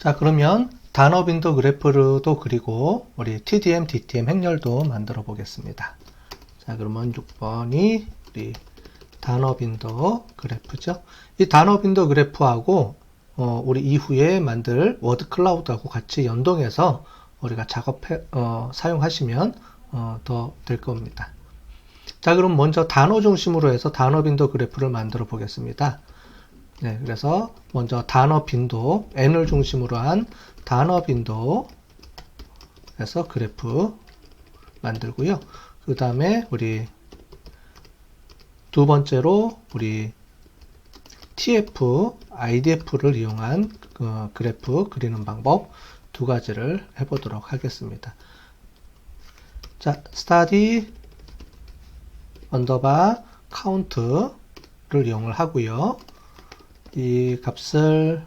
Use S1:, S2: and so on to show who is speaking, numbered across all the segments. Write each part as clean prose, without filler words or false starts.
S1: 자, 그러면 단어 빈도 그래프도 그리고 우리 TDM, DTM 행렬도 만들어 보겠습니다. 자, 그러면 6번이 우리 단어 빈도 그래프죠. 이 단어 빈도 그래프하고 우리 이후에 만들 워드 클라우드하고 같이 연동해서 우리가 사용하시면 더 될 겁니다. 자, 그럼 먼저 단어 중심으로 해서 단어 빈도 그래프를 만들어 보겠습니다. 네, 그래서 먼저 단어 빈도, n을 중심으로 한 단어 빈도 해서 그래프 만들고요. 그 다음에 우리 두 번째로 우리 TF, IDF를 이용한 그래프 그리는 방법 두 가지를 해보도록 하겠습니다. 자, study underbar count를 이용을 하고요. 이 값을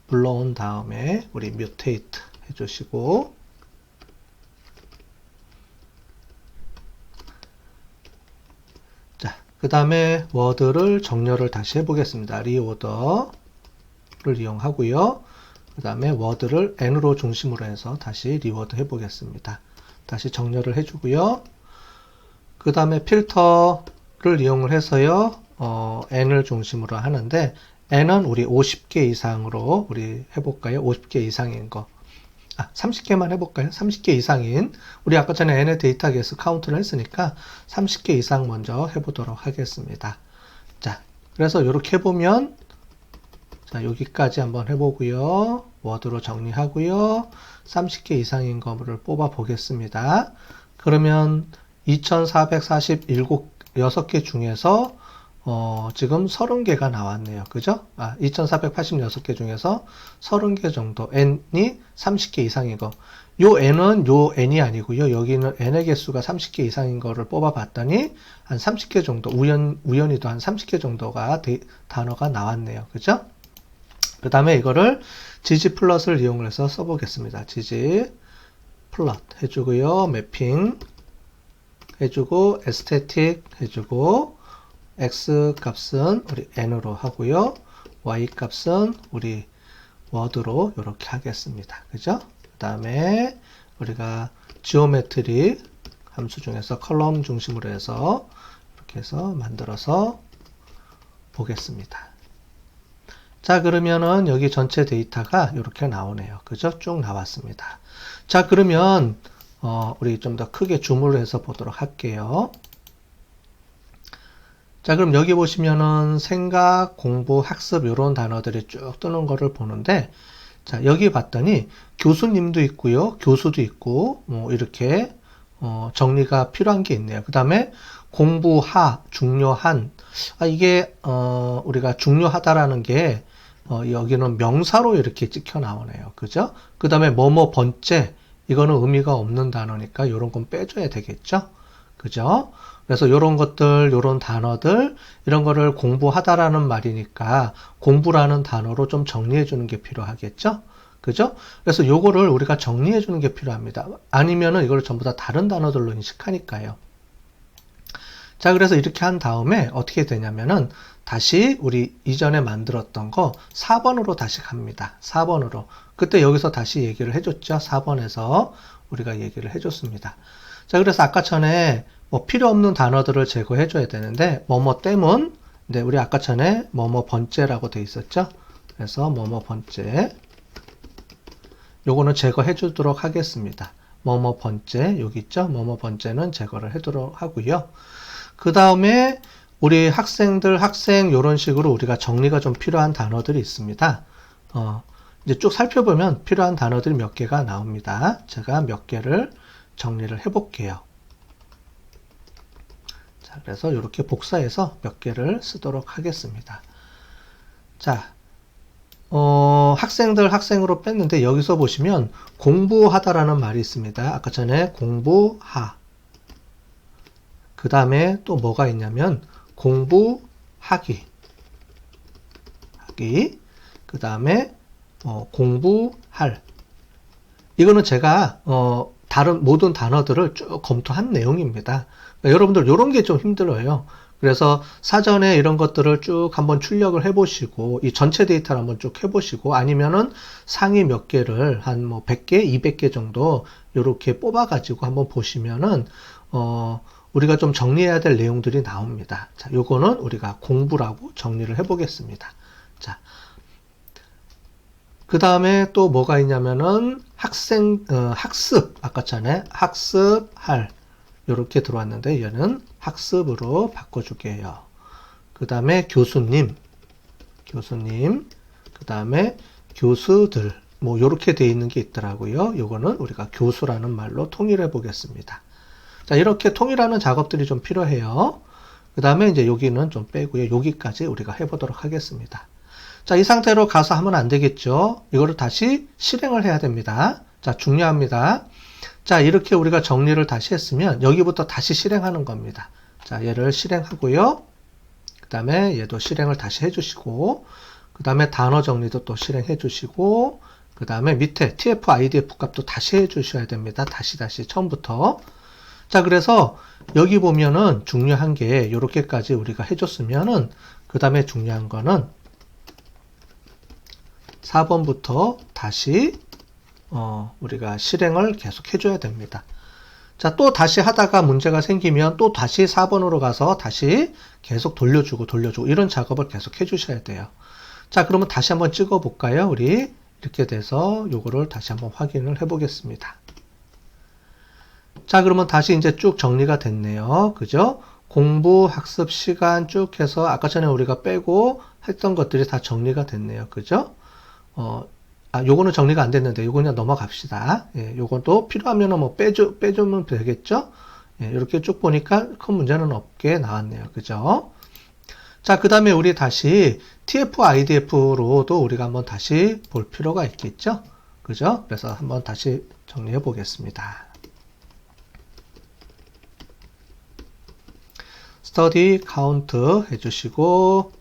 S1: 불러온 다음에 우리 mutate 해주시고, 자, 그 다음에 워드를 정렬을 다시 해보겠습니다. 리워더를 이용하고요. 그 다음에 워드를 n으로 중심으로 해서 다시 리워드 해보겠습니다. 다시 정렬을 해주고요. 그 다음에 필터를 이용을 해서요. n을 중심으로 하는데 n은 우리 50개 이상으로 우리 해볼까요? 50개 이상인 거. 30개만 해볼까요? 30개 이상인 우리 아까 전에 n의 데이터 개수 카운트를 했으니까 30개 이상 먼저 해보도록 하겠습니다. 자, 그래서 이렇게 해보면 자, 여기까지 한번 해보고요. 워드로 정리하고요. 30개 이상인 거를 뽑아 보겠습니다. 그러면 2446개 중에서 지금 30개가 나왔네요. 그죠? 2486개 중에서 30개 정도, n이 30개 이상인 거. 요 n은 요 n이 아니고요. 여기는 n의 개수가 30개 이상인 거를 뽑아 봤더니 한 30개 정도, 우연히도 한 30개 정도가 단어가 나왔네요. 그죠? 그 다음에 이거를 ggplot을 이용해서 써보겠습니다. ggplot 해주고요. 매핑 해주고, aesthetic 해주고, x 값은 우리 n으로 하고요. y 값은 우리 워드로 이렇게 하겠습니다. 그죠? 그 다음에 우리가 지오메트리 함수 중에서 컬럼 중심으로 해서 이렇게 해서 만들어서 보겠습니다. 자, 그러면은 여기 전체 데이터가 이렇게 나오네요. 그죠? 쭉 나왔습니다. 자, 그러면 우리 좀 더 크게 줌을 해서 보도록 할게요. 자, 그럼 여기 보시면은 생각, 공부, 학습 이런 단어들이 쭉 뜨는 거를 보는데, 자, 여기 봤더니 교수님도 있고요, 교수도 있고, 이렇게 정리가 필요한 게 있네요. 그 다음에 공부하, 중요한, 이게 우리가 중요하다라는 게 여기는 명사로 이렇게 찍혀 나오네요. 그죠? 그 다음에 뭐뭐 번째, 이거는 의미가 없는 단어니까 이런 건 빼줘야 되겠죠? 그죠? 그래서 이런 것들, 이런 단어들, 이런 거를 공부하다라는 말이니까 공부라는 단어로 좀 정리해 주는 게 필요하겠죠? 그죠? 그래서 요거를 우리가 정리해 주는 게 필요합니다. 아니면은 이걸 전부 다 다른 단어들로 인식하니까요. 자, 그래서 이렇게 한 다음에 어떻게 되냐면은 다시 우리 이전에 만들었던 거 4번으로 다시 갑니다. 4번으로. 그때 여기서 다시 얘기를 해줬죠. 4번에서 우리가 얘기를 해줬습니다. 자, 그래서 아까 전에 필요 없는 단어들을 제거해 줘야 되는데 뭐뭐 때문, 근데 우리 아까 전에 뭐뭐 번째라고 돼 있었죠. 그래서 뭐뭐 번째 요거는 제거해 주도록 하겠습니다. 뭐뭐 번째 여기 있죠. 뭐뭐 번째는 제거를 해도록 하고요. 그 다음에 우리 학생들 학생 이런 식으로 우리가 정리가 좀 필요한 단어들이 있습니다. 이제 쭉 살펴보면 필요한 단어들이 몇 개가 나옵니다. 제가 몇 개를 정리를 해볼게요. 자, 그래서 이렇게 복사해서 몇 개를 쓰도록 하겠습니다. 자, 학생들 학생으로 뺐는데 여기서 보시면 공부하다라는 말이 있습니다. 아까 전에 공부하. 그 다음에 또 뭐가 있냐면 공부하기. 그 다음에 공부할. 이거는 제가 다른 모든 단어들을 쭉 검토한 내용입니다. 그러니까 여러분들 이런 게 좀 힘들어요. 그래서 사전에 이런 것들을 쭉 한번 출력을 해보시고, 이 전체 데이터를 한번 쭉 해보시고, 아니면은 상위 몇 개를 한 뭐 100개, 200개 정도 이렇게 뽑아가지고 한번 보시면은, 우리가 좀 정리해야 될 내용들이 나옵니다. 자, 요거는 우리가 공부라고 정리를 해보겠습니다. 자, 그 다음에 또 뭐가 있냐면은 학습, 아까 전에 학습할, 이렇게 들어왔는데 얘는 학습으로 바꿔줄게요. 그 다음에 교수님, 그 다음에 교수들, 뭐 요렇게 돼 있는 게 있더라고요. 요거는 우리가 교수라는 말로 통일해 보겠습니다. 자, 이렇게 통일하는 작업들이 좀 필요해요. 그 다음에 이제 여기는 좀 빼고요. 여기까지 우리가 해보도록 하겠습니다. 자, 이 상태로 가서 하면 안 되겠죠. 이거를 다시 실행을 해야 됩니다. 자, 중요합니다. 자, 이렇게 우리가 정리를 다시 했으면 여기부터 다시 실행하는 겁니다. 자, 얘를 실행하고요. 그 다음에 얘도 실행을 다시 해주시고, 그 다음에 단어 정리도 또 실행해 주시고, 그 다음에 밑에 TF, IDF 값도 다시 해주셔야 됩니다. 다시 처음부터. 자, 그래서 여기 보면은 중요한 게 이렇게까지 우리가 해줬으면은, 그 다음에 중요한 거는 4번부터 다시 우리가 실행을 계속 해줘야 됩니다. 자, 또 다시 하다가 문제가 생기면 또 다시 4번으로 가서 다시 계속 돌려주고 이런 작업을 계속 해주셔야 돼요. 자, 그러면 다시 한번 찍어 볼까요? 우리 이렇게 돼서 요거를 다시 한번 확인을 해 보겠습니다. 자, 그러면 다시 이제 쭉 정리가 됐네요. 그죠? 공부, 학습 시간 쭉 해서 아까 전에 우리가 빼고 했던 것들이 다 정리가 됐네요. 그죠? 요거는 정리가 안 됐는데, 요거 그냥 넘어갑시다. 예, 요것도 필요하면 뭐 빼주면 되겠죠? 예, 이렇게 쭉 보니까 큰 문제는 없게 나왔네요. 그죠? 자, 그 다음에 우리 다시 TF, IDF로도 우리가 한번 다시 볼 필요가 있겠죠? 그죠? 그래서 한번 다시 정리해 보겠습니다. study count 해주시고,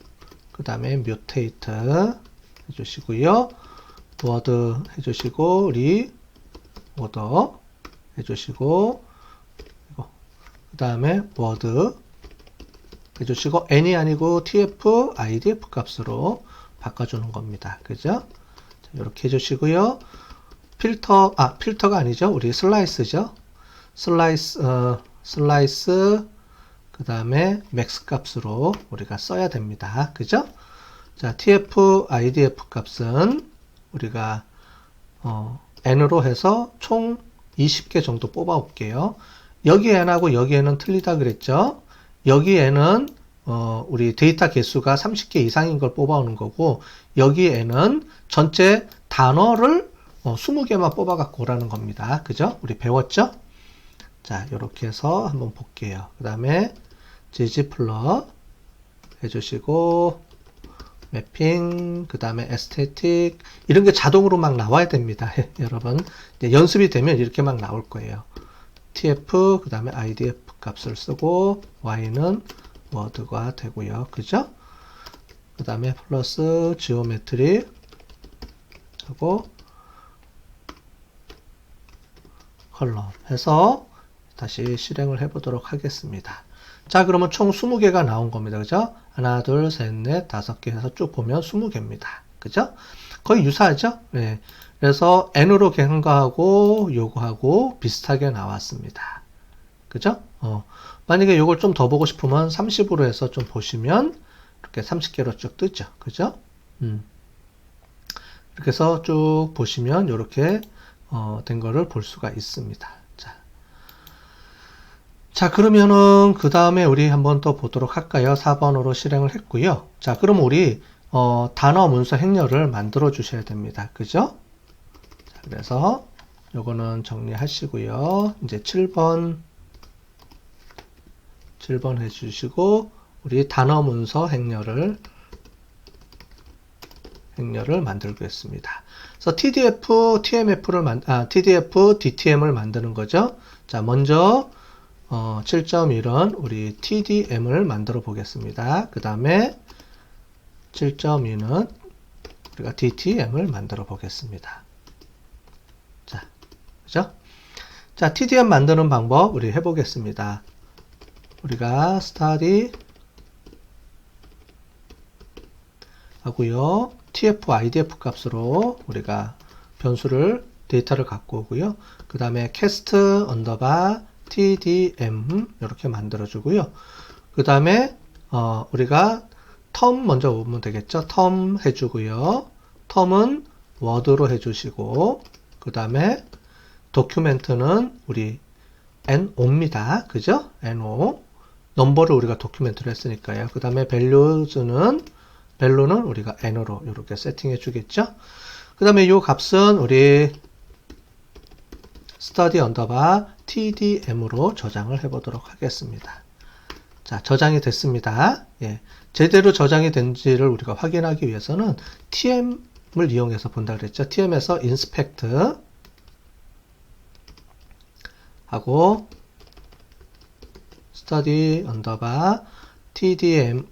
S1: 그 다음에 mutate 해주시고요. word 해주시고, order 해주시고, 그 다음에 word 해주시고, n이 아니고 tf, idf 값으로 바꿔주는 겁니다. 그죠? 자, 이렇게 해주시고요. 필터가 아니죠. 우리 슬라이스죠. 슬라이스, 그 다음에 맥스 값으로 우리가 써야 됩니다. 그죠? 자, tf, idf 값은 우리가 n으로 해서 총 20개 정도 뽑아 올게요. 여기 n하고 여기 n은 틀리다 그랬죠? 여기 n은 우리 데이터 개수가 30개 이상인 걸 뽑아 오는 거고, 여기 n은 전체 단어를 20개만 뽑아 갖고 오라는 겁니다. 그죠? 우리 배웠죠? 자, 이렇게 해서 한번 볼게요. 그 다음에 ggplot 해주시고, 매핑, 그 다음에 에스테틱, 이런 게 자동으로 막 나와야 됩니다. 여러분, 이제 연습이 되면 이렇게 막 나올 거예요. tf, 그 다음에 idf 값을 쓰고, y는 word가 되고요. 그죠? 그 다음에 플러스 지오메트리 하고, 컬럼 해서 다시 실행을 해보도록 하겠습니다. 자, 그러면 총 20개가 나온 겁니다. 그죠? 하나, 둘, 셋, 넷, 5개 해서 쭉 보면 20개입니다. 그죠? 거의 유사하죠? 네. 그래서 n으로 한 거하고 요거하고 비슷하게 나왔습니다. 그죠? 만약에 요걸 좀 더 보고 싶으면 30으로 해서 좀 보시면 이렇게 30개로 쭉 뜨죠. 그죠? 이렇게 해서 쭉 보시면 이렇게 된 거를 볼 수가 있습니다. 자, 그러면은 그 다음에 우리 한번 또 보도록 할까요? 4번으로 실행을 했고요. 자, 그럼 우리 단어 문서 행렬을 만들어 주셔야 됩니다. 그죠? 자, 그래서 요거는 정리하시고요. 이제 7번 해주시고, 우리 단어 문서 행렬을 만들겠습니다. 그래서 TDF, TDF, DTM을 만드는 거죠. 자, 먼저 7.1은 우리 TDM을 만들어 보겠습니다. 그 다음에 7.2는 우리가 DTM을 만들어 보겠습니다. 자, 그죠? 자, TDM 만드는 방법 우리 해보겠습니다. 우리가 study 하고요. tf idf 값으로 우리가 변수를 데이터를 갖고 오고요. 그 다음에 cast 언더바 tdm 이렇게 만들어 주고요. 그 다음에 우리가 텀 먼저 오면 되겠죠. 텀 해주고요. 텀은 워드로 해주시고, 그 다음에 도큐멘트는 우리 NO입니다. 그죠? NO. 넘버를 우리가 도큐멘트로 했으니까요. 그 다음에 value는 우리가 N으로 이렇게 세팅해 주겠죠. 그 다음에 이 값은 우리 study 언더바 tdm으로 저장을 해 보도록 하겠습니다. 자, 저장이 됐습니다. 예. 제대로 저장이 된지를 우리가 확인하기 위해서는 tm을 이용해서 본다 그랬죠. tm에서 inspect 하고 study 언더바 tdm으로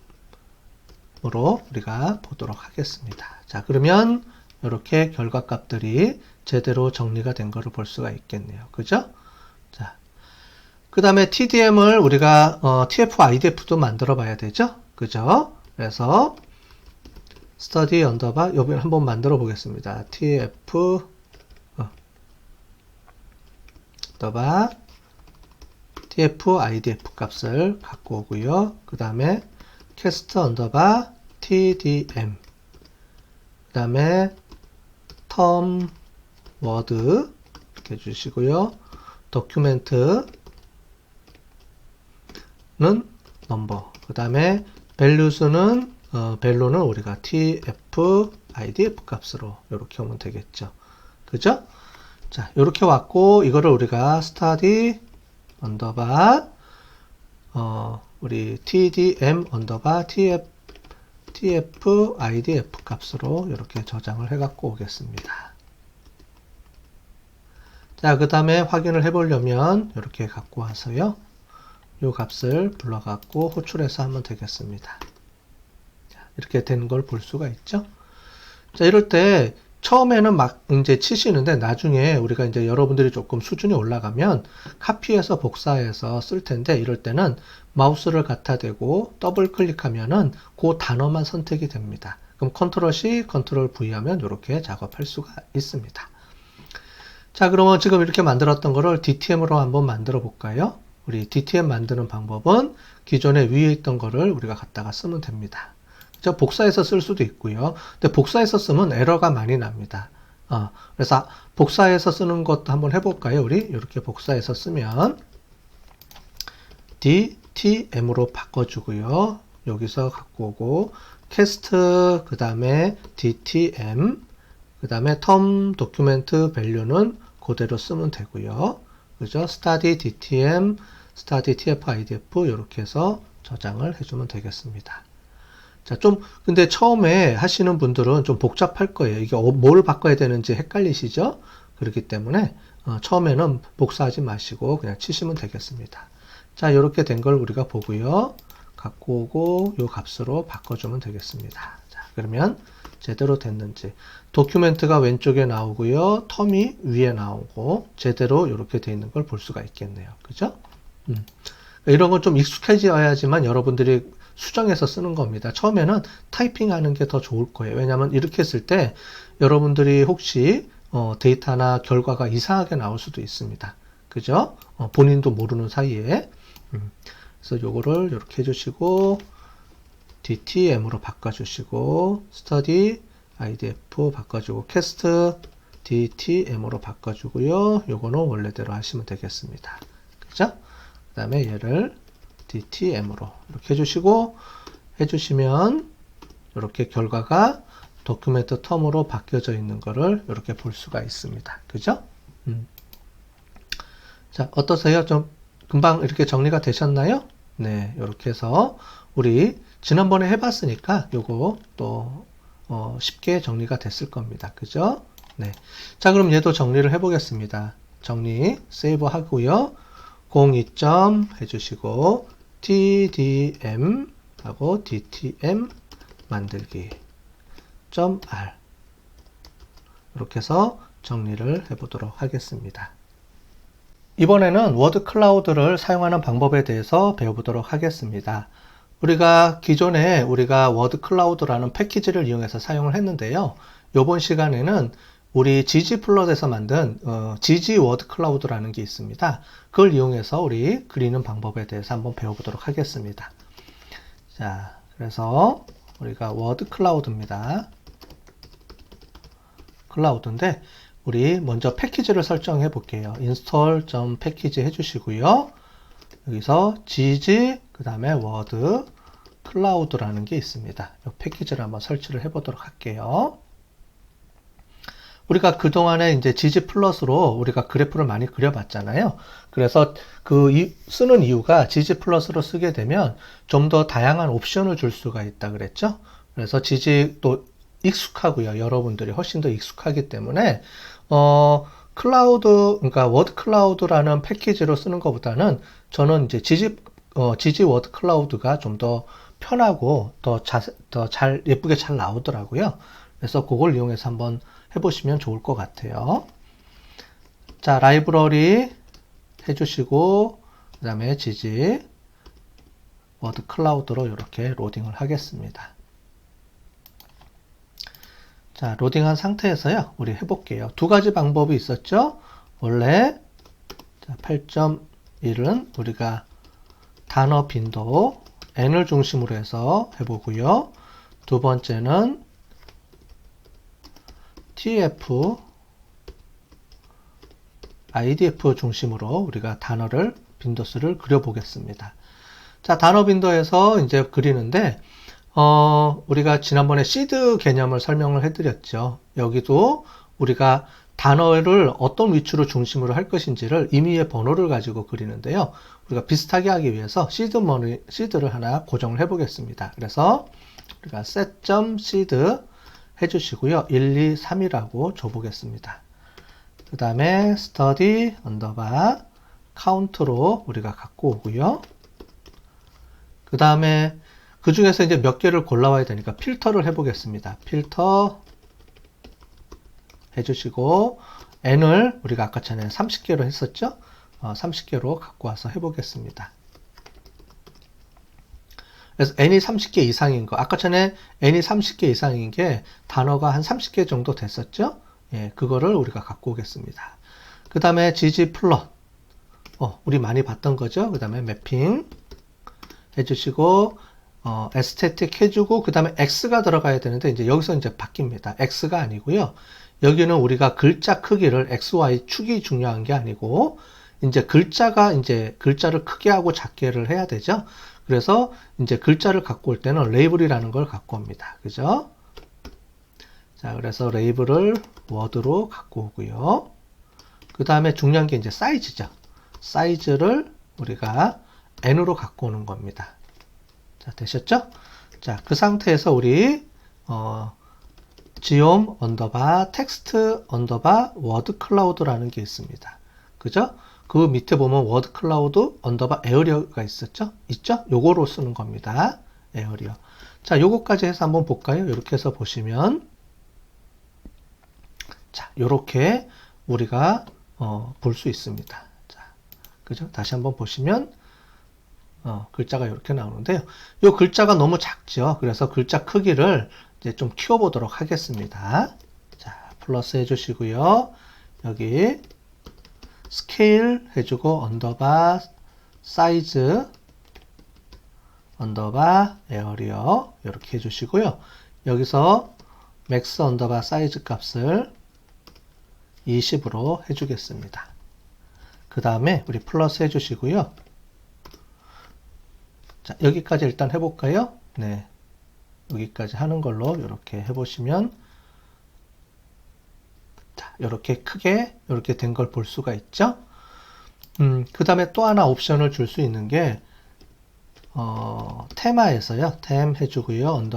S1: 우리가 보도록 하겠습니다. 자, 그러면 이렇게 결과값들이 제대로 정리가 된 거를 볼 수가 있겠네요. 그죠? 자, 그 다음에 tdm을 우리가 tf idf도 만들어 봐야 되죠. 그죠? 그래서 study 언더바 여기 한번 만들어 보겠습니다. tf 언더바 tf idf 값을 갖고 오고요. 그 다음에 cast 언더바 tdm 그 다음에 term word 이렇게 해주시고요. document는 number 그 다음에 values는 value는 우리가 tf idf 값으로 이렇게 오면 되겠죠. 그죠? 자, 이렇게 왔고 이거를 우리가 study 언더바 우리 tdm 언더바 tf idf 값으로 이렇게 저장을 해 갖고 오겠습니다. 자, 그 다음에 확인을 해 보려면 이렇게 갖고 와서요. 이 값을 불러 갖고 호출해서 하면 되겠습니다. 자, 이렇게 되는 걸 볼 수가 있죠. 자, 이럴 때 처음에는 막 이제 치시는데 나중에 우리가 이제 여러분들이 조금 수준이 올라가면 카피해서 복사해서 쓸 텐데 이럴 때는 마우스를 갖다 대고 더블 클릭하면은 그 단어만 선택이 됩니다. 그럼 컨트롤 C, 컨트롤 V 하면 이렇게 작업할 수가 있습니다. 자, 그러면 지금 이렇게 만들었던 거를 DTM으로 한번 만들어 볼까요? 우리 DTM 만드는 방법은 기존에 위에 있던 거를 우리가 갖다가 쓰면 됩니다. 복사해서 쓸 수도 있고요. 근데 복사해서 쓰면 에러가 많이 납니다. 그래서 복사해서 쓰는 것도 한번 해볼까요? 우리 이렇게 복사해서 쓰면 DTM으로 바꿔주고요. 여기서 갖고 오고 cast 그 다음에 DTM 그 다음에 term document value는 그대로 쓰면 되고요. 그죠? study DTM, study TF IDF 이렇게 해서 저장을 해주면 되겠습니다. 자, 근데 처음에 하시는 분들은 좀 복잡할 거예요. 이게 뭘 바꿔야 되는지 헷갈리시죠? 그렇기 때문에, 처음에는 복사하지 마시고 그냥 치시면 되겠습니다. 자, 이렇게 된 걸 우리가 보고요. 갖고 오고, 요 값으로 바꿔주면 되겠습니다. 자, 그러면 제대로 됐는지. 도큐멘트가 왼쪽에 나오고요. 텀이 위에 나오고, 제대로 이렇게 돼 있는 걸 볼 수가 있겠네요. 그죠? 이런 건 좀 익숙해져야지만 여러분들이 수정해서 쓰는 겁니다. 처음에는 타이핑 하는 게 더 좋을 거예요. 왜냐하면 이렇게 했을 때 여러분들이 혹시 데이터나 결과가 이상하게 나올 수도 있습니다. 그죠? 본인도 모르는 사이에. 그래서 요거를 이렇게 해주시고 DTM으로 바꿔주시고 study IDF 바꿔주고 cast DTM으로 바꿔주고요. 요거는 원래대로 하시면 되겠습니다. 그죠? 그 다음에 얘를 DTM으로 이렇게 해주시면 이렇게 결과가 도큐멘트 텀으로 바뀌어져 있는 거를 이렇게 볼 수가 있습니다. 그죠? 자, 어떠세요? 좀 금방 이렇게 정리가 되셨나요? 네, 이렇게 해서 우리 지난번에 해봤으니까 요거 또 쉽게 정리가 됐을 겁니다. 그죠? 네. 자, 그럼 얘도 정리를 해보겠습니다. 정리 세이브 하고요. 02점 해주시고 tdm 하고 dtm 만들기 .r 이렇게 해서 정리를 해보도록 하겠습니다. 이번에는 워드 클라우드를 사용하는 방법에 대해서 배워보도록 하겠습니다. 우리가 기존에 우리가 워드 클라우드라는 패키지를 이용해서 사용을 했는데요. 이번 시간에는 우리 GG 플롯에서 만든 GG 워드 클라우드라는 게 있습니다. 그걸 이용해서 우리 그리는 방법에 대해서 한번 배워보도록 하겠습니다. 자, 그래서 우리가 워드 클라우드입니다. 클라우드인데 우리 먼저 패키지를 설정해 볼게요. install.package 해주시고요. 여기서 GG 그 다음에 워드 클라우드라는 게 있습니다. 이 패키지를 한번 설치를 해 보도록 할게요. 우리가 그동안에 이제 GG 플러스로 우리가 그래프를 많이 그려봤잖아요. 그래서 쓰는 이유가 GG 플러스로 쓰게 되면 좀 더 다양한 옵션을 줄 수가 있다 그랬죠. 그래서 GG 또 익숙하고요. 여러분들이 훨씬 더 익숙하기 때문에 클라우드, 그러니까 워드 클라우드라는 패키지로 쓰는 것보다는 저는 이제 GG 워드 클라우드가 좀 더 편하고 더 잘 예쁘게 잘 나오더라고요. 그래서 그걸 이용해서 한번 해보시면 좋을 것 같아요. 자, 라이브러리 해주시고 그 다음에 GG 워드 클라우드로 이렇게 로딩을 하겠습니다. 자, 로딩한 상태에서요, 우리 해볼게요. 두 가지 방법이 있었죠. 원래 8.1은 우리가 단어 빈도 n을 중심으로 해서 해보고요. 두 번째는 tf, idf 중심으로 우리가 단어를 빈도수를 그려보겠습니다. 자, 단어 빈도에서 이제 그리는데 우리가 지난번에 시드 개념을 설명을 해드렸죠. 여기도 우리가 단어를 어떤 위치로 중심으로 할 것인지를 임의의 번호를 가지고 그리는데요. 우리가 비슷하게 하기 위해서 시드를 하나 고정을 해 보겠습니다. 그래서 우리가 set.seed 해주시고요. 1, 2, 3이라고 줘보겠습니다. 그 다음에 study count로 우리가 갖고 오고요. 그 다음에 그 중에서 이제 몇 개를 골라와야 되니까 필터를 해보겠습니다. 필터 해주시고 n을 우리가 아까 전에 30개로 했었죠. 30개로 갖고 와서 해보겠습니다. 그래서 n이 30개 이상인 거, 아까 전에 n이 30개 이상인 게 단어가 한 30개 정도 됐었죠. 예, 그거를 우리가 갖고 오겠습니다. 그 다음에 gg 플롯, 우리 많이 봤던 거죠. 그 다음에 매핑 해주시고 에스테틱 해주고 그 다음에 x가 들어가야 되는데 이제 여기서 이제 바뀝니다. x가 아니고요. 여기는 우리가 글자 크기를 xy 축이 중요한 게 아니고 이제 글자를 크게 하고 작게를 해야 되죠. 그래서 이제 글자를 갖고 올 때는 레이블이라는 걸 갖고 옵니다. 그죠? 자, 그래서 레이블을 워드로 갖고 오고요. 그 다음에 중요한 게 이제 사이즈죠. 사이즈를 우리가 n으로 갖고 오는 겁니다. 자, 되셨죠? 자, 그 상태에서 우리 geom text word cloud라는 게 있습니다. 그죠? 그 밑에 보면 word cloud area가 있었죠? 있죠? 요거로 쓰는 겁니다. area. 자, 요거까지 해서 한번 볼까요? 이렇게 해서 보시면 자, 요렇게 우리가 볼 수 있습니다. 자, 그죠? 다시 한번 보시면 글자가 이렇게 나오는데요. 이 글자가 너무 작죠. 그래서 글자 크기를 이제 좀 키워보도록 하겠습니다. 자, 플러스 해주시고요. 여기 스케일 해주고 사이즈 에어리어 이렇게 해주시고요. 여기서 맥스 사이즈 값을 20으로 해주겠습니다. 그 다음에 우리 플러스 해주시고요. 자, 여기까지 일단 해볼까요? 네. 여기까지 하는 걸로 이렇게 해보시면 자, 이렇게 크게 이렇게 된 걸 볼 수가 있죠. 그 다음에 또 하나 옵션을 줄 수 있는 게 테마에서요. 템 해주고요.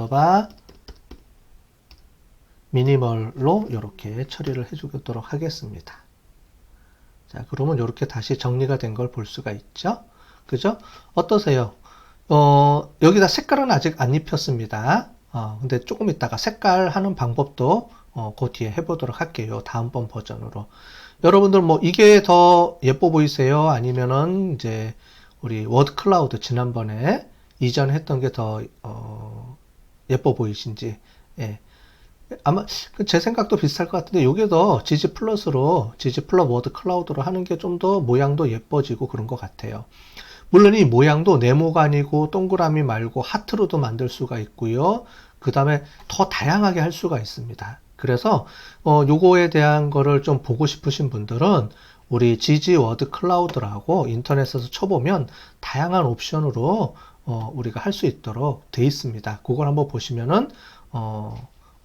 S1: 미니멀로 이렇게 처리를 해주도록 하겠습니다. 자, 그러면 이렇게 다시 정리가 된 걸 볼 수가 있죠. 그죠? 어떠세요? 여기다 색깔은 아직 안 입혔습니다. 근데 조금 이따가 색깔 하는 방법도 그 뒤에 해보도록 할게요. 다음번 버전으로. 여러분들 뭐 이게 더 예뻐 보이세요? 아니면은 이제 우리 워드 클라우드 지난번에 이전에 했던 게 더 예뻐 보이신지. 예. 아마 제 생각도 비슷할 것 같은데 요게 더 지지 플러스로 지지 플러스 워드 클라우드로 하는 게 좀 더 모양도 예뻐지고 그런 것 같아요. 물론 이 모양도 네모가 아니고 동그라미 말고 하트로도 만들 수가 있고요. 그 다음에 더 다양하게 할 수가 있습니다. 그래서 요거에 대한 거를 좀 보고 싶으신 분들은 우리 지지 워드 클라우드라고 인터넷에서 쳐보면 다양한 옵션으로 우리가 할 수 있도록 돼 있습니다. 그걸 한번 보시면은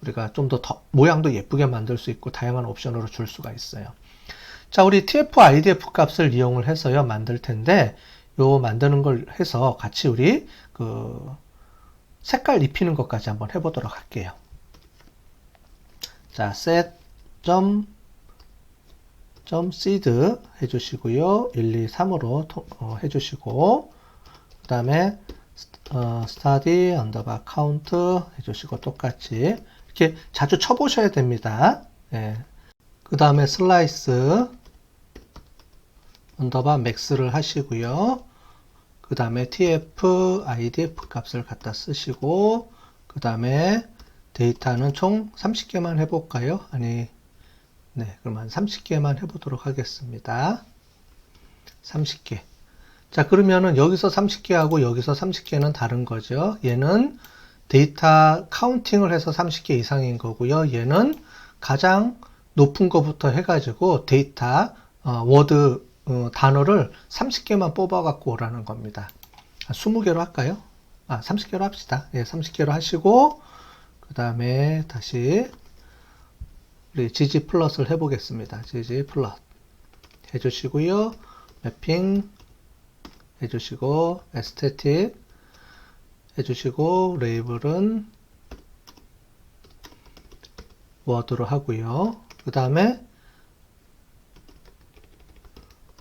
S1: 우리가 좀 더 모양도 예쁘게 만들 수 있고 다양한 옵션으로 줄 수가 있어요. 자, 우리 TF IDF 값을 이용을 해서요 만들 텐데 요 만드는 걸 해서 같이 우리 그 색깔 입히는 것까지 한번 해보도록 할게요. 자, set seed 해주시고요. 1, 2, 3으로 해주시고 그 다음에 study underbar count 해주시고 똑같이 이렇게 자주 쳐보셔야 됩니다. 예. 그 다음에 slice underbar max를 하시고요. 그 다음에 tf idf 값을 갖다 쓰시고 그 다음에 데이터는 총 30개만 해볼까요? 아니, 네, 그러면 30개만 해보도록 하겠습니다. 30개. 자, 그러면은 여기서 30개하고 여기서 30개는 다른 거죠. 얘는 데이터 카운팅을 해서 30개 이상인 거고요. 얘는 가장 높은 거부터 해가지고 데이터 워드 단어를 30개만 뽑아갖고 오라는 겁니다. 20개로 할까요? 30개로 합시다. 예, 30개로 하시고 그 다음에 다시 우리 gg 플러스를 해보겠습니다. gg 플러스 해주시고요. 매핑 해주시고 에스테틱 해주시고 레이블은 워드로 하고요. 그 다음에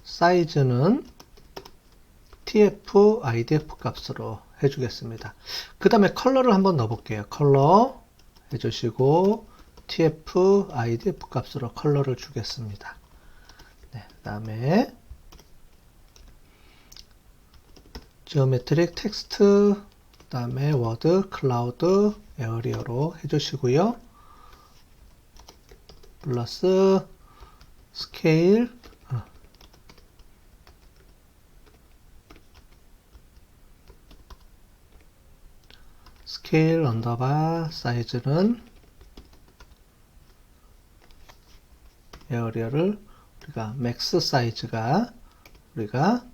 S1: 사이즈는 tf idf 값으로 해주겠습니다. 그 다음에 컬러를 한번 넣어볼게요. 컬러 해주시고 tf idf 값으로 컬러를 주겠습니다. 네, 그 다음에 지오메트릭 텍스트 그 다음에 워드 클라우드 에어리어로 해주시고요. 플러스 스케일 스케일 언더바 사이즈는 에어리어를 우리가 맥스 사이즈가 우리가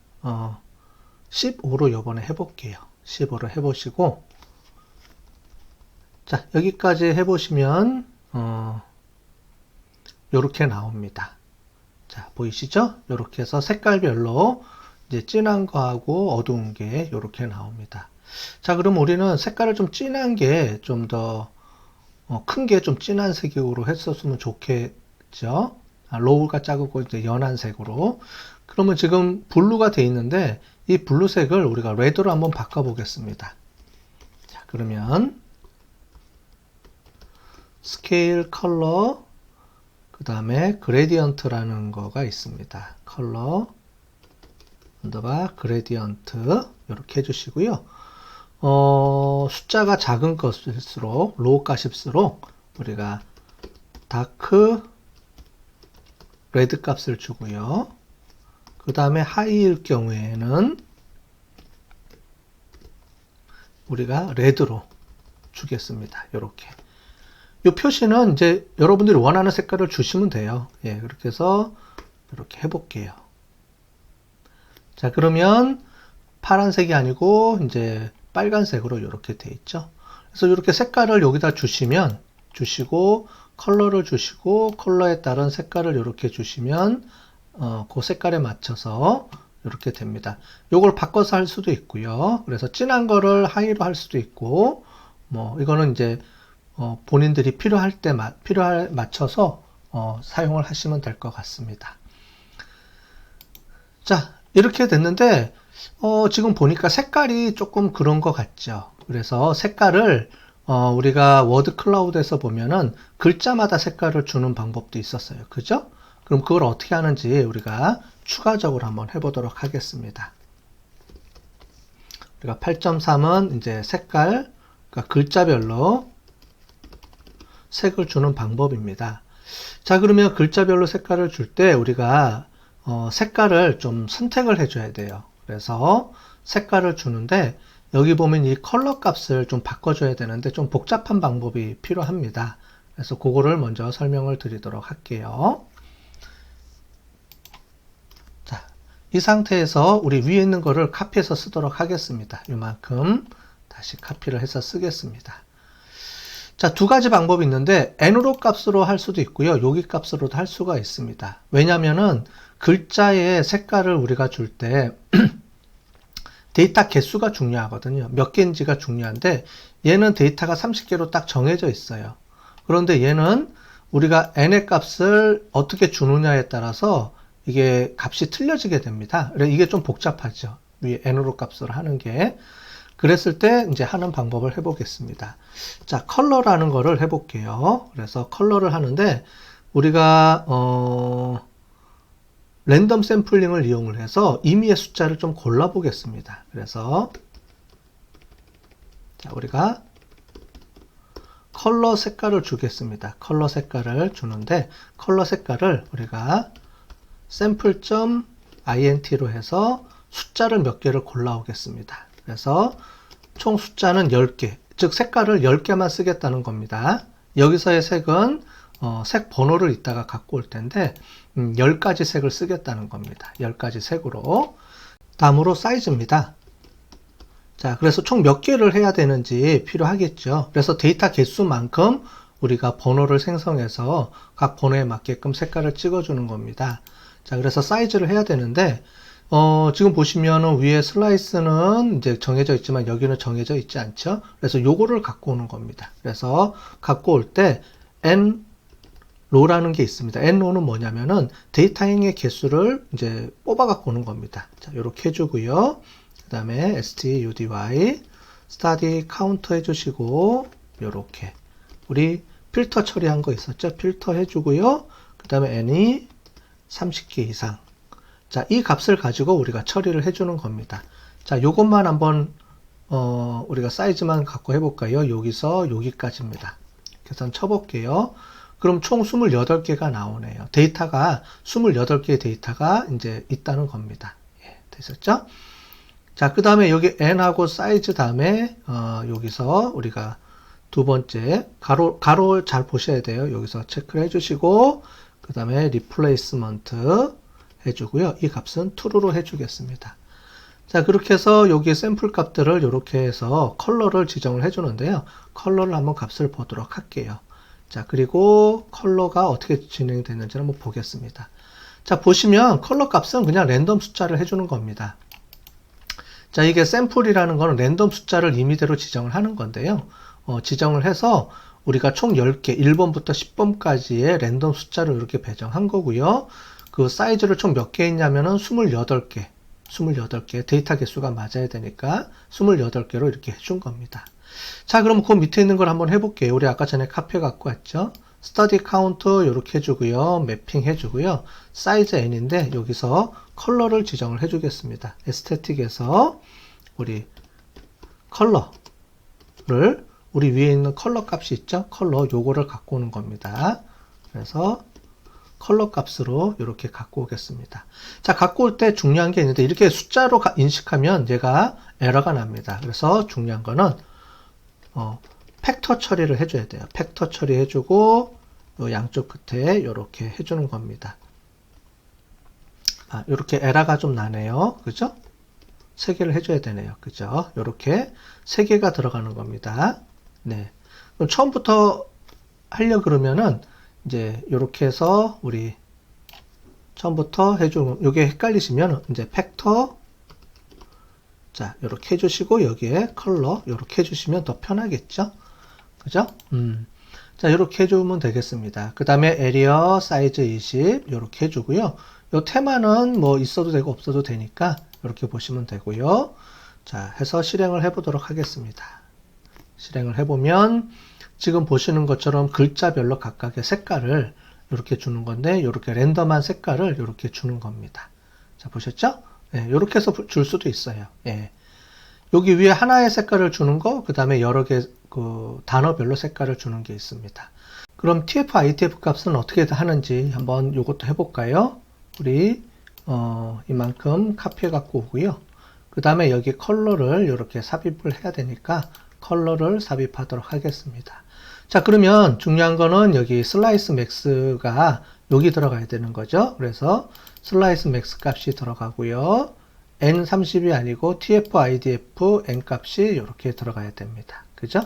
S1: 15로 요번에 해볼게요. 15로 해보시고 자, 여기까지 해보시면 요렇게 나옵니다. 자, 보이시죠? 요렇게 해서 색깔별로 이제 진한 거하고 어두운 게 요렇게 나옵니다. 자, 그럼 우리는 색깔을 좀 진한 게 좀 더 큰 게 좀 진한 색으로 했었으면 좋겠죠. 로우가 작고 이제 연한 색으로. 그러면 지금 블루가 돼 있는데 이 블루색을 우리가 레드로 한번 바꿔 보겠습니다. 자, 그러면 스케일 컬러 그 다음에 그레디언트라는 거가 있습니다. 컬러 언더바 그레디언트 이렇게 해주시고요. 숫자가 작은 것일수록 로우 값일수록 우리가 다크 레드 값을 주고요. 그 다음에 하이일 경우에는 우리가 레드로 주겠습니다. 이렇게. 이 표시는 이제 여러분들이 원하는 색깔을 주시면 돼요. 예, 그렇게 해서 이렇게 해볼게요. 자, 그러면 파란색이 아니고 이제 빨간색으로 이렇게 돼 있죠. 그래서 이렇게 색깔을 여기다 주시고 컬러를 주시고 컬러에 따른 색깔을 이렇게 주시면 그 색깔에 맞춰서 이렇게 됩니다. 요걸 바꿔서 할 수도 있고요. 그래서 진한 거를 하이로 할 수도 있고 뭐 이거는 이제 본인들이 필요할 때 맞춰서 사용을 하시면 될 것 같습니다. 자, 이렇게 됐는데 지금 보니까 색깔이 조금 그런 것 같죠. 그래서 색깔을 우리가 워드 클라우드에서 보면은 글자마다 색깔을 주는 방법도 있었어요. 그죠? 그럼 그걸 어떻게 하는지 우리가 추가적으로 한번 해보도록 하겠습니다. 우리가 8.3은 이제 색깔, 그러니까 글자별로 색을 주는 방법입니다. 자, 그러면 글자별로 색깔을 줄 때 우리가 색깔을 좀 선택을 해줘야 돼요. 그래서 색깔을 주는데 여기 보면 이 컬러 값을 좀 바꿔줘야 되는데 좀 복잡한 방법이 필요합니다. 그래서 그거를 먼저 설명을 드리도록 할게요. 자, 이 상태에서 우리 위에 있는 거를 카피해서 쓰도록 하겠습니다. 이만큼 다시 카피를 해서 쓰겠습니다. 자, 두 가지 방법이 있는데 n으로 값으로 할 수도 있고요. 여기 값으로도 할 수가 있습니다. 왜냐면은 글자의 색깔을 우리가 줄 때 데이터 개수가 중요하거든요. 몇 개인지가 중요한데 얘는 데이터가 30개로 딱 정해져 있어요. 그런데 얘는 우리가 n의 값을 어떻게 주느냐에 따라서 이게 값이 틀려지게 됩니다. 이게 좀 복잡하죠. 위에 n으로 값을 하는 게. 그랬을 때 이제 하는 방법을 해보겠습니다. 자, 컬러라는 거를 해볼게요. 그래서 컬러를 하는데 우리가 랜덤 샘플링을 이용을 해서 임의의 숫자를 좀 골라 보겠습니다. 그래서 자, 우리가 컬러 색깔을 주겠습니다. 컬러 색깔을 주는데 컬러 색깔을 우리가 sample.int로 해서 숫자를 몇 개를 골라 오겠습니다. 그래서 총 숫자는 10개, 즉 색깔을 10개만 쓰겠다는 겁니다. 여기서의 색은 색 번호를 이따가 갖고 올 텐데 10가지 색을 쓰겠다는 겁니다. 10가지 색으로. 다음으로 사이즈입니다. 자, 그래서 총 몇 개를 해야 되는지 필요하겠죠. 그래서 데이터 개수만큼 우리가 번호를 생성해서 각 번호에 맞게끔 색깔을 찍어주는 겁니다. 자, 그래서 사이즈를 해야 되는데 지금 보시면은 위에 슬라이스는 이제 정해져 있지만 여기는 정해져 있지 않죠. 그래서 요거를 갖고 오는 겁니다. 그래서 갖고 올 때 n 로라는 게 있습니다. n로는 뭐냐면은 데이터 행의 개수를 이제 뽑아 갖고 오는 겁니다. 자, 요렇게 해주고요. 그 다음에 study study count 해주시고 요렇게 우리 필터 처리한 거 있었죠. 필터 해주고요. 그 다음에 n이 30개 이상. 자, 이 값을 가지고 우리가 처리를 해주는 겁니다. 자, 요것만 한번 우리가 사이즈만 갖고 해볼까요? 여기서 여기까지입니다. 계산 쳐볼게요. 그럼 총 28개가 나오네요. 데이터가 28개의 데이터가 이제 있다는 겁니다. 예, 되셨죠? 자, 그 다음에 여기 n하고 사이즈 다음에 여기서 우리가 두 번째 가로 잘 보셔야 돼요. 여기서 체크를 해주시고 그 다음에 replacement 해주고요. 이 값은 true로 해주겠습니다. 자, 그렇게 해서 여기 샘플 값들을 이렇게 해서 컬러를 지정을 해주는데요. 컬러를 한번 값을 보도록 할게요. 자, 그리고 컬러가 어떻게 진행되는지 한번 보겠습니다. 자, 보시면 컬러 값은 그냥 랜덤 숫자를 해주는 겁니다. 자, 이게 샘플이라는 거는 랜덤 숫자를 임의대로 지정을 하는 건데요. 지정을 해서 우리가 총 10개, 1번부터 10번까지의 랜덤 숫자를 이렇게 배정한 거고요. 그 사이즈를 총 몇 개 있냐면은 28개, 28개 데이터 개수가 맞아야 되니까 28개로 이렇게 해준 겁니다. 자, 그럼 그 밑에 있는 걸 한번 해볼게요. 우리 아까 전에 카페 갖고 왔죠. study count 이렇게 해주고요. 매핑 해주고요. 사이즈 n인데 여기서 컬러를 지정을 해주겠습니다. aesthetic에서 우리 컬러를 우리 위에 있는 컬러 값이 있죠. 컬러 요거를 갖고 오는 겁니다. 그래서 컬러 값으로 이렇게 갖고 오겠습니다. 자, 갖고 올 때 중요한 게 있는데 이렇게 숫자로 인식하면 얘가 에러가 납니다. 그래서 중요한 거는 팩터 처리를 해줘야 돼요. 팩터 처리해주고 요 양쪽 끝에 이렇게 해주는 겁니다. 아, 이렇게 에러가 좀 나네요. 그죠? 3개를 해줘야 되네요. 그죠? 이렇게 3개가 들어가는 겁니다. 네. 그럼 처음부터 하려 그러면은 이제 이렇게 해서 우리 처음부터 해주면 요게 헷갈리시면 이제 팩터 자 이렇게 해주시고 여기에 컬러 이렇게 해주시면 더 편하겠죠. 그죠? 자 이렇게 해주면 되겠습니다. 그 다음에 에리어 사이즈 20 이렇게 해주고요. 요 테마는 뭐 있어도 되고 없어도 되니까 이렇게 보시면 되고요. 자 해서 실행을 해보도록 하겠습니다. 실행을 해보면 지금 보시는 것처럼 글자별로 각각의 색깔을 이렇게 주는 건데 이렇게 랜덤한 색깔을 이렇게 주는 겁니다. 자 보셨죠? 예, 이렇게 해서 줄 수도 있어요. 예. 여기 위에 하나의 색깔을 주는 거, 그 다음에 여러 개 그 단어별로 색깔을 주는 게 있습니다. 그럼 TF, IDF 값은 어떻게 하는지 한번 이것도 해볼까요? 우리 이만큼 카피해 갖고 오고요. 그 다음에 여기 컬러를 이렇게 삽입을 해야 되니까 컬러를 삽입하도록 하겠습니다. 자, 그러면 중요한 거는 여기 슬라이스 맥스가 여기 들어가야 되는 거죠. 그래서 슬라이스 맥스 값이 들어가고요. N30이 아니고 TF, IDF, N 값이 이렇게 들어가야 됩니다. 그죠?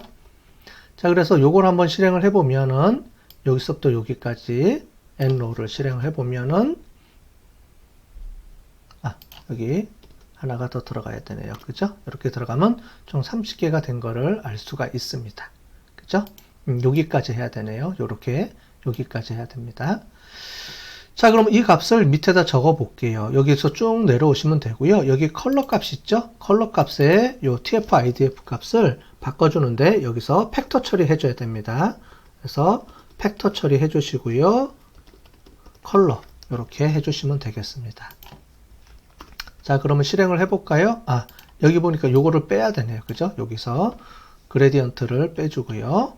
S1: 자, 그래서 요걸 한번 실행을 해보면은 여기서부터 여기까지 N로를 실행을 해보면은 여기 하나가 더 들어가야 되네요. 그죠? 이렇게 들어가면 총 30개가 된 거를 알 수가 있습니다. 그죠? 여기까지 해야 되네요. 요렇게 여기까지 해야 됩니다. 자, 그럼 이 값을 밑에다 적어 볼게요. 여기서 쭉 내려오시면 되고요. 여기 컬러 값 있죠? 컬러 값에 요 TF, IDF 값을 바꿔주는데 여기서 팩터 처리해 줘야 됩니다. 그래서 팩터 처리해 주시고요. 컬러 이렇게 해주시면 되겠습니다. 자, 그러면 실행을 해볼까요? 여기 보니까 요거를 빼야 되네요. 그죠? 여기서 그레디언트를 빼주고요.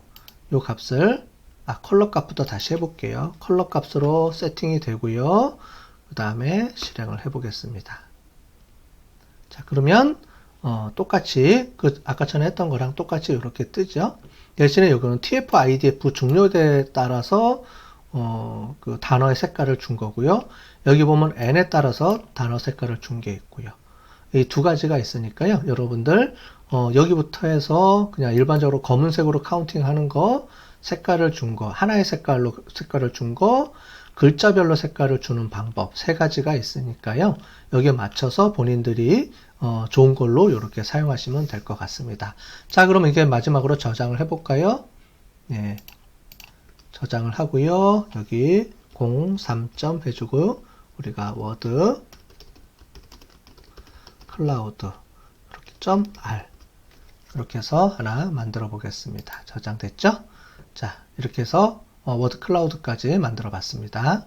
S1: 요 값을 컬러 값부터 다시 해볼게요. 컬러 값으로 세팅이 되고요. 그 다음에 실행을 해보겠습니다. 자, 그러면 똑같이 아까 전에 했던 거랑 똑같이 이렇게 뜨죠. 대신에 여기는 TF, IDF 중요대에 따라서 그 단어의 색깔을 준 거고요. 여기 보면 N에 따라서 단어 색깔을 준 게 있고요. 이 두 가지가 있으니까요. 여러분들 여기부터 해서 그냥 일반적으로 검은색으로 카운팅 하는 거, 색깔을 준 거, 하나의 색깔을 준 거, 글자별로 색깔을 주는 방법 세 가지가 있으니까요. 여기에 맞춰서 본인들이 좋은 걸로 이렇게 사용하시면 될 것 같습니다. 자, 그럼 이게 마지막으로 저장을 해볼까요? 네, 저장을 하고요. 여기 03점 해주고 우리가 워드 클라우드 이렇게 .r 이렇게 해서 하나 만들어 보겠습니다. 저장됐죠? 자, 이렇게 해서 워드 클라우드까지 만들어 봤습니다.